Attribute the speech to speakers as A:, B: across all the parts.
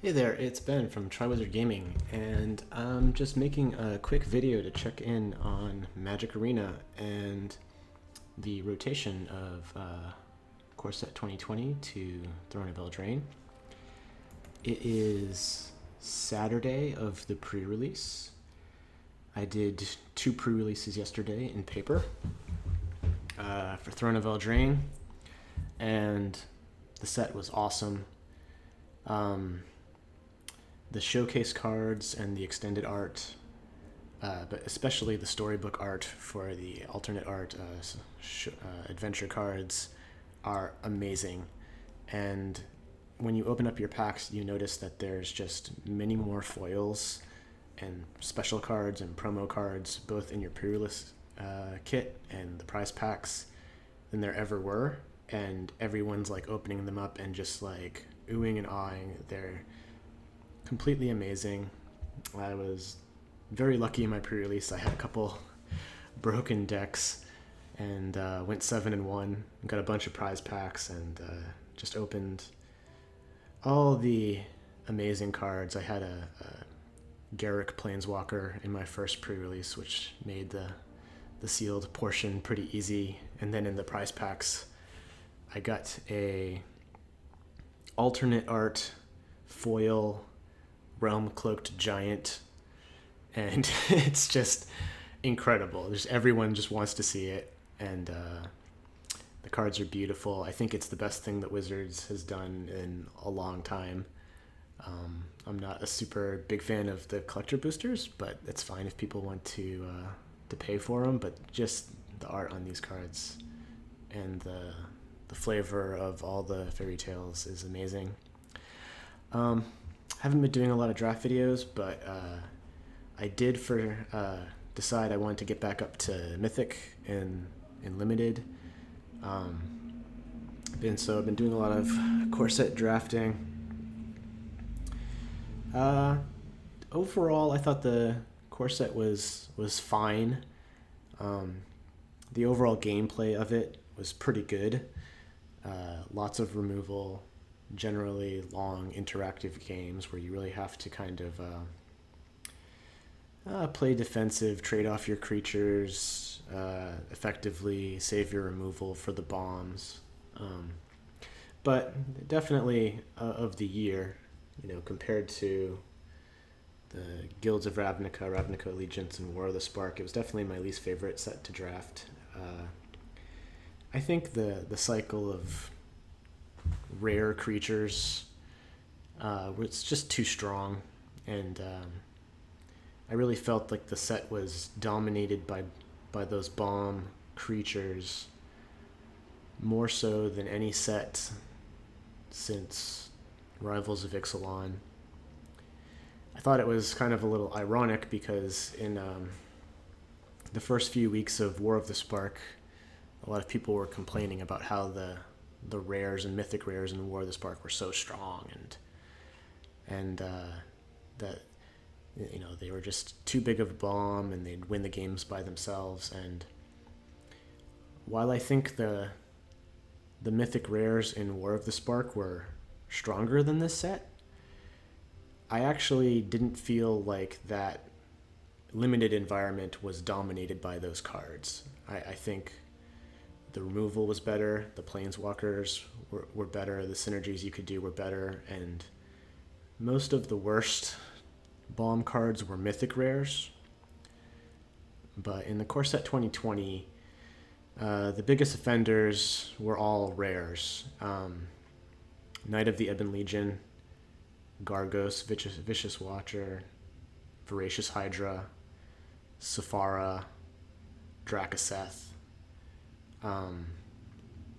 A: Hey there, it's Ben from TriWizard Gaming, and I'm just making a quick video to check in on Magic Arena and the rotation of Core Set 2020 to Throne of Eldraine. It is Saturday of the pre-release. I did 2 pre-releases yesterday in paper for Throne of Eldraine, and the set was awesome. The showcase cards and the extended art, but especially the storybook art for the alternate art adventure cards, are amazing. And when you open up your packs, you notice that there's just many more foils and special cards and promo cards, both in your pre-release kit and the prize packs, than there ever were. And everyone's like opening them up and just like oohing and ahhing. They're completely amazing. I was very lucky in my pre-release. I had a couple broken decks and went 7-1. Got a bunch of prize packs and just opened all the amazing cards. I had a Garruk Planeswalker in my first pre-release, which made the sealed portion pretty easy. And then in the prize packs, I got a alternate art foil Realm Cloaked Giant, and it's just incredible. Just everyone just wants to see it, and the cards are beautiful. I think it's the best thing that Wizards has done in a long time. I'm not a super big fan of the collector boosters, but it's fine if people want to pay for them. But just the art on these cards and the flavor of all the fairy tales is amazing. Haven't been doing a lot of draft videos, but I did decide I wanted to get back up to Mythic and Limited. And so I've been doing a lot of core set drafting. Overall, I thought the core set was fine. The overall gameplay of it was pretty good. Lots of removal, generally long interactive games where you really have to kind of play defensive, trade off your creatures, effectively save your removal for the bombs. But definitely of the year, compared to the Guilds of Ravnica Allegiance, and War of the Spark, it was definitely my least favorite set to draft. I think the cycle of rare creatures was just too strong, and I really felt like the set was dominated by those bomb creatures more so than any set since Rivals of Ixalan. I thought it was kind of a little ironic because in the first few weeks of War of the Spark, a lot of people were complaining about how the rares and mythic rares in War of the Spark were so strong, and that they were just too big of a bomb and they'd win the games by themselves. And while I think the mythic rares in War of the Spark were stronger than this set, I actually didn't feel like that limited environment was dominated by those cards. I think the removal was better, the planeswalkers were better, the synergies you could do were better, and most of the worst bomb cards were mythic rares. But in the core set 2020, the biggest offenders were all rares. Knight of the Ebon Legion, Gargos, Vicious Watcher, Voracious Hydra, Sephara, Drakaseth.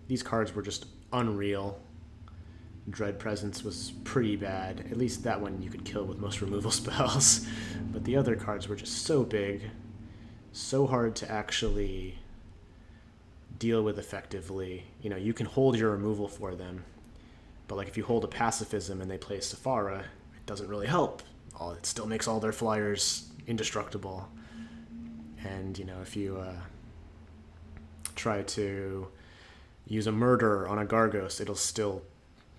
A: These cards were just unreal. Dread Presence was pretty bad. At least that one you could kill with most removal spells. But the other cards were just so big, so hard to actually deal with effectively. You can hold your removal for them, but like if you hold a Pacifism and they play Sephara, it doesn't really help. It still makes all their flyers indestructible. And if you try to use a murder on a Gargos, it'll still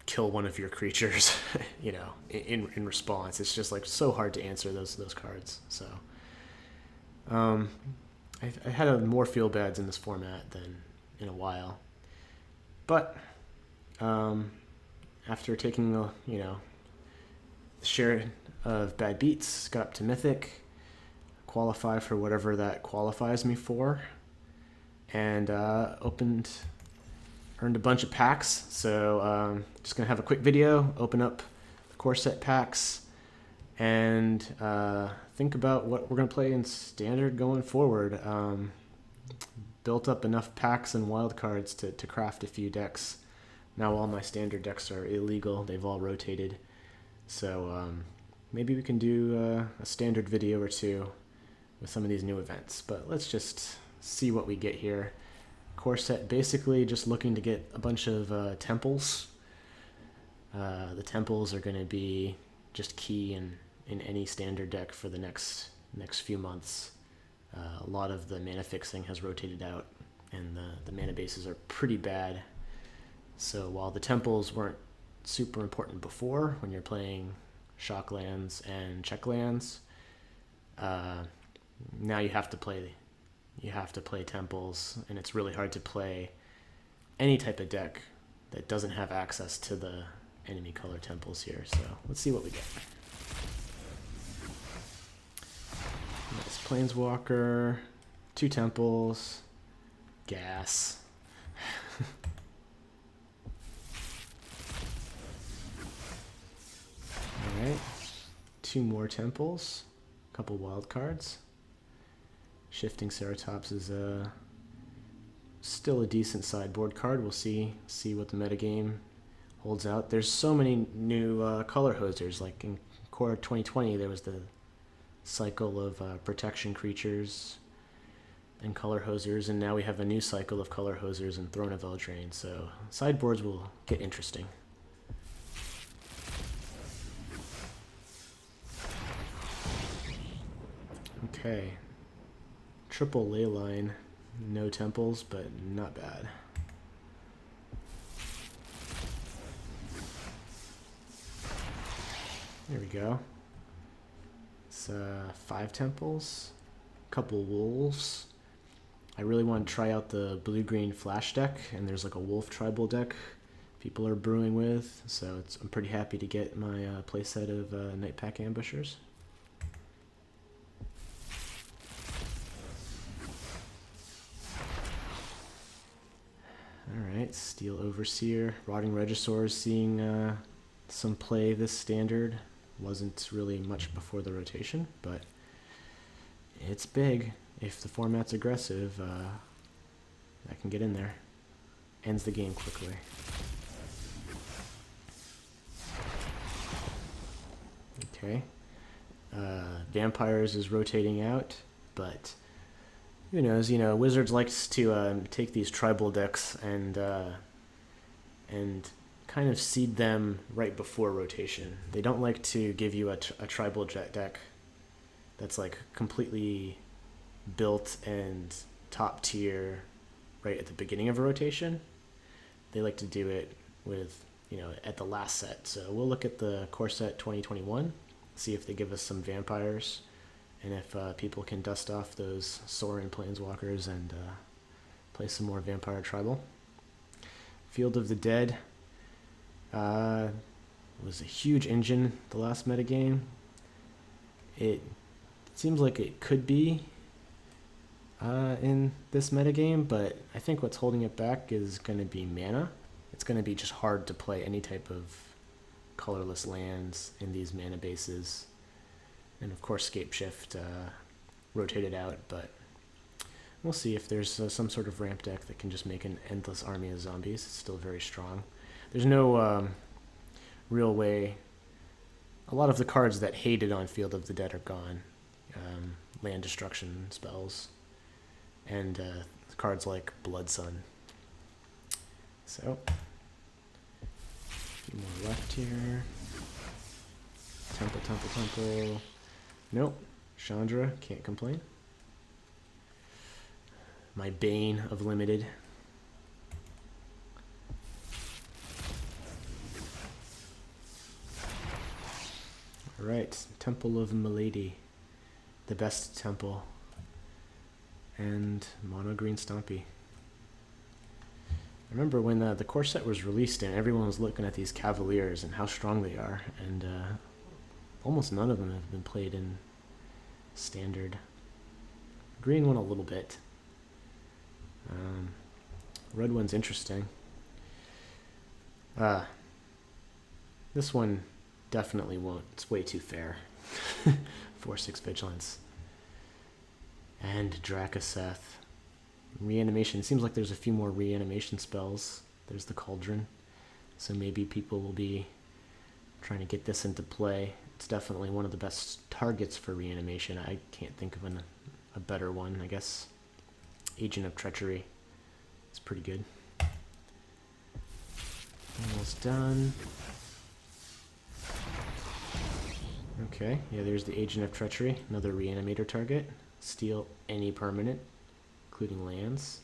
A: kill one of your creatures, you know, in response. It's just like so hard to answer those cards. So I had a more feel bads in this format than in a while, but after taking a share of bad beats, got up to Mythic, qualify for whatever that qualifies me for, and earned a bunch of packs. So just gonna have a quick video, open up the core set packs, and think about what we're gonna play in standard going forward. Built up enough packs and wildcards to craft a few decks. Now all my standard decks are illegal, they've all rotated. So maybe we can do a standard video or two with some of these new events, but let's just see what we get here. Core set, basically just looking to get a bunch of temples. The temples are going to be just key in any standard deck for the next few months. A lot of the mana fixing has rotated out, and the mana bases are pretty bad. So while the temples weren't super important before, when you're playing shock lands and check lands, now you have to play temples, and it's really hard to play any type of deck that doesn't have access to the enemy color temples here. So let's see what we get. Nice Planeswalker, 2 temples, gas. Alright, 2 more temples, a couple wild cards. Shifting Ceratops is still a decent sideboard card. We'll see what the metagame holds out. There's so many new color hosers. Like in Core 2020, there was the cycle of protection creatures and color hosers, and now we have a new cycle of color hosers and Throne of Eldraine. So sideboards will get interesting. Okay. Triple ley line, no temples, but not bad. There we go. It's 5 temples, couple wolves. I really want to try out the blue-green flash deck, and there's like a wolf tribal deck people are brewing with, so I'm pretty happy to get my playset of Night Pack Ambushers. Alright, Steel Overseer, Rotting Regisaurs seeing some play this standard. Wasn't really much before the rotation, but it's big. If the format's aggressive, that can get in there. Ends the game quickly. Okay. Vampires is rotating out, but who knows? Wizards likes to take these tribal decks and kind of seed them right before rotation. They don't like to give you a tribal deck that's like completely built and top tier right at the beginning of a rotation. They like to do it with, at the last set. So we'll look at the core set 2021, see if they give us some vampires, and if people can dust off those Sorin Planeswalkers and play some more Vampire Tribal. Field of the Dead was a huge engine the last metagame. It seems like it could be in this metagame, but I think what's holding it back is going to be mana. It's going to be just hard to play any type of colorless lands in these mana bases. And of course Scapeshift rotated out, but we'll see if there's some sort of ramp deck that can just make an endless army of zombies. It's still very strong. There's no real way. A lot of the cards that hated on Field of the Dead are gone. Land destruction spells, and cards like Blood Sun. So, a few more left here. Temple. Nope. Chandra, can't complain. My bane of limited. right, Temple of Milady, the best temple, and mono green Stompy. I remember when the core set was released and everyone was looking at these Cavaliers and how strong they are, and almost none of them have been played in Standard. Green one a little bit. Red one's interesting. This one definitely won't. It's way too fair. 4/6 Vigilance. And Drakaseth. Reanimation. It seems like there's a few more reanimation spells. There's the Cauldron. So maybe people will be trying to get this into play. It's definitely one of the best targets for reanimation. I can't think of a better one, I guess. Agent of Treachery. It's pretty good. Almost done. Okay, yeah, there's the Agent of Treachery. Another reanimator target. Steal any permanent, including lands.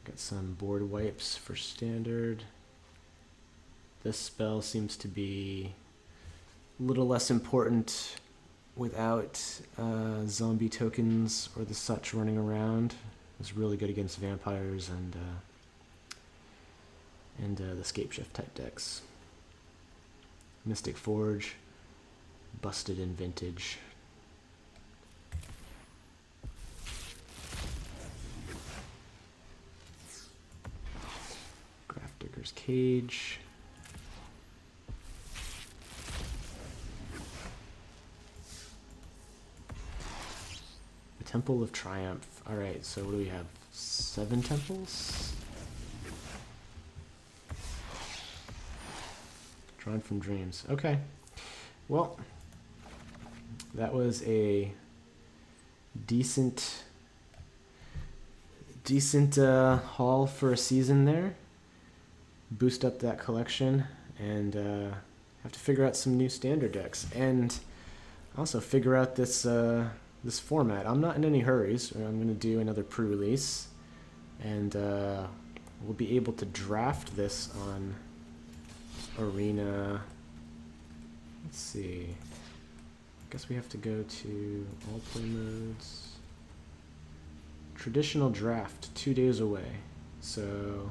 A: Got some board wipes for Standard. This spell seems to be a little less important without zombie tokens or the such running around. It's really good against vampires and the Scapeshift type decks. Mystic Forge, busted in Vintage. Grafdigger's Cage. The Temple of Triumph. Alright, so what do we have? 7 temples? Drawn from Dreams. Okay. Well, that was a decent haul for a season there. Boost up that collection and have to figure out some new Standard decks and also figure out this this format. I'm not in any hurries. I'm going to do another pre-release and we'll be able to draft this on Arena. Let's see. I guess we have to go to all play modes. Traditional draft, 2 days away. So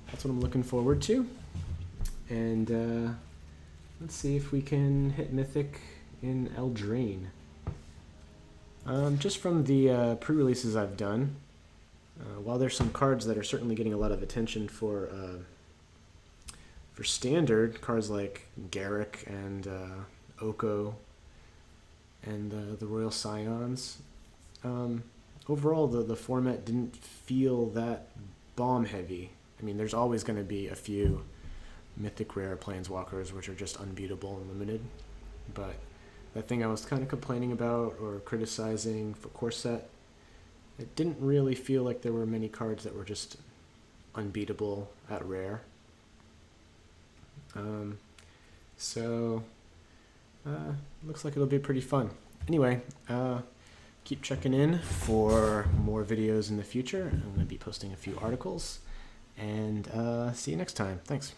A: that's what I'm looking forward to. And let's see if we can hit Mythic in Eldraine. Just from the pre-releases I've done, while there's some cards that are certainly getting a lot of attention for Standard, cards like Garruk and Oko and the Royal Scions, overall the format didn't feel that bomb heavy. I mean, there's always going to be a few mythic rare planeswalkers which are just unbeatable and limited, but that thing I was kind of complaining about or criticizing for core set, it didn't really feel like there were many cards that were just unbeatable at rare. Looks like it'll be pretty fun. Anyway, keep checking in for more videos in the future. I'm going to be posting a few articles, and see you next time. Thanks.